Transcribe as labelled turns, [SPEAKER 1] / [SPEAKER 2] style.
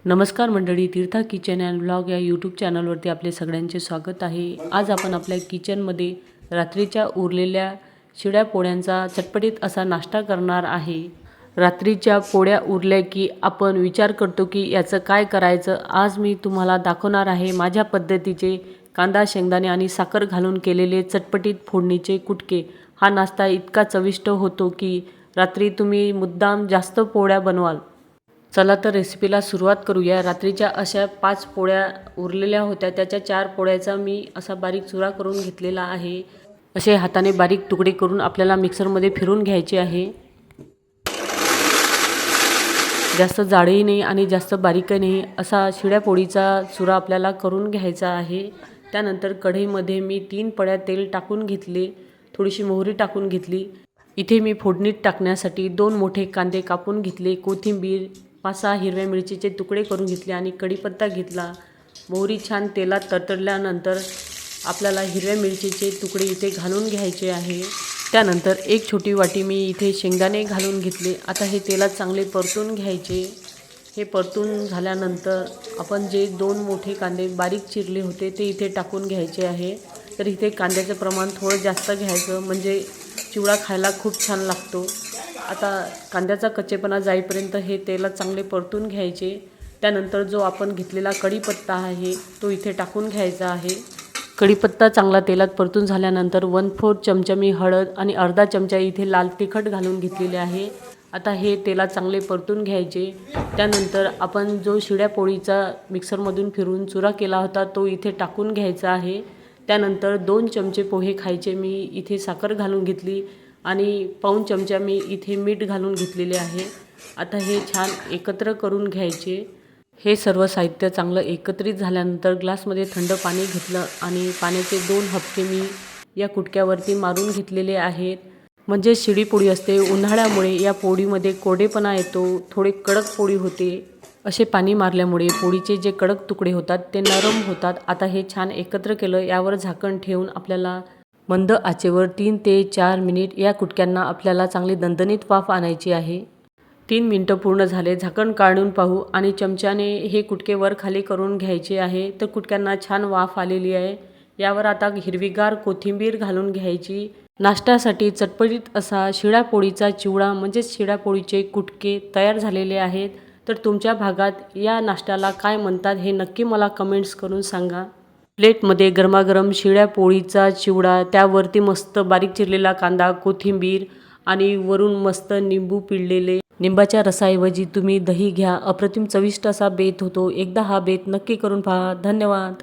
[SPEAKER 1] नमस्कार मंडळी, तीर्था kitchen and vlog या यूट्यूब चॅनलवरती आपले सगळ्यांचे स्वागत आहे। आज आपण आपल्या किचनमध्ये रात्रीच्या उरलेल्या शिळ्या पोळ्यांचा चटपटीत असा नाश्ता करणार आहे। रात्रीच्या पोळ्या उरल्या की आपण विचार करतो की याचं काय करायचं। आज मी तुम्हाला दाखवणार आहे माझ्या पद्धतीचे कांदा, शेंगदाणे आणि साखर घालून केलेले चटपटीत फोडणीचे कुटके। हा नाश्ता इतका चविष्ट होतो की रात्री तुम्ही मुद्दाम जास्त पोळ्या बनवाल। चला तर रेसिपीला सुरुवात करूया। रात्रीच्या अशा 5 पोळ्या उरलेल्या होत्या, त्याच्या 4 पोळ्याचा मी असा बारीक चुरा करून घेतलेला आहे। असे हाताने बारीक तुकडे करून आपल्याला मिक्सरमध्ये फिरून घ्यायचे आहे। जास्त जाडही नाही आणि जास्त बारीकही नाही, असा शिळ्या पोळीचा चुरा आपल्याला करून घ्यायचा आहे। त्यानंतर कढईमध्ये मी 3 पळ्या तेल टाकून घेतले, थोडीशी मोहरी टाकून घेतली। इथे मी फोडणीत टाकण्यासाठी 2 मोठे कांदे कापून घेतले, कोथिंबीर, 5-6 हिरव्या मिरचीचे तुकडे करून घेतले आणि कढीपत्ता घेतला। मोहरी छान तेलात तडतडल्यानंतर आपल्याला हिरव्या मिरचीचे तुकडे इथे घालून घ्यायचे आहे। त्यानंतर 1 छोटी वाटी मी इथे शेंगदाणे घालून घेतले। आता हे तेलात चांगले परतून घ्यायचे। हे परतून झाल्यानंतर आपण जे 2 मोठे कांदे बारीक चिरले होते ते इथे टाकून घ्यायचे आहे। तर इथे कांद्याचं प्रमाण थोडं जास्त घ्यायचं, म्हणजे चिवडा खायला खूप छान लागतो। आता कांद्याचा कच्चेपणा जाईपर्यंत हे तेलात चांगले परतून घ्यायचे। त्यानंतर जो आपण घेतलेला कढीपत्ता आहे तो इथे टाकून घ्यायचा आहे। कढीपत्ता चांगला तेलात परतून झाल्यानंतर 1/4 चमचा मी हळद आणि अर्धा चमचा इथे लाल तिखट घालून घेतलेले आहे। आता हे तेलात चांगले परतून घ्यायचे। त्यानंतर आपण जो शिळ्या पोळीचा मिक्सरमधून फिरून चुरा केला होता तो इथे टाकून घ्यायचा आहे। त्यानंतर 2 चमचे पोहे खायचे मी इथे साखर घालून घेतली आणि पाऊण चमचा मी इथे मीठ घालून घेतलेले आहे। आता हे छान एकत्र करून घ्यायचे। हे सर्व साहित्य चांगलं एकत्रित झाल्यानंतर ग्लासमध्ये थंड पाणी घेतलं आणि पाण्याचे 2 हबके मी या कुटक्यावरती मारून घेतलेले आहेत। म्हणजे शिळी पोळी असते, उन्हाळ्यामुळे या पोळीमध्ये कोरडेपणा येतो, थोडे कडक पोळी होते। असे पाणी मारल्यामुळे पोळीचे जे कडक तुकडे होतात ते नरम होतात। आता हे छान एकत्र केलं, यावर झाकण ठेवून आपल्याला मंद आचेवर 3 ते 4 मिनिट या कुटक्यांना आपल्याला चांगली दणदणीत वाफ आणायची आहे। 3 मिनिटं पूर्ण झाले, झाकण काढून पाहू आणि चमच्याने हे कुटके वर खाली करून घ्यायचे आहे। तर कुटक्यांना छान वाफ आलेली आहे। यावर आता हिरवीगार कोथिंबीर घालून घ्यायची। नाश्त्यासाठी चटपटीत असा शिळ्या पोळीचा चिवडा म्हणजेच शिळ्या पोळीचे कुटके तयार झालेले आहेत। तर तुमच्या भागात या नाश्त्याला काय म्हणतात हे नक्की मला कमेंट्स करून सांगा। प्लेटमध्ये गरमागरम शिळ्या पोळीचा चिवडा, त्यावरती मस्त बारीक चिरलेला कांदा, कोथिंबीर आणि वरून मस्त निंबू पिळलेले। निंबाच्या रसाऐवजी तुम्ही दही घ्या, अप्रतिम चविष्ट असा बेत होतो। एकदा हा बेत नक्की करून पहा। धन्यवाद।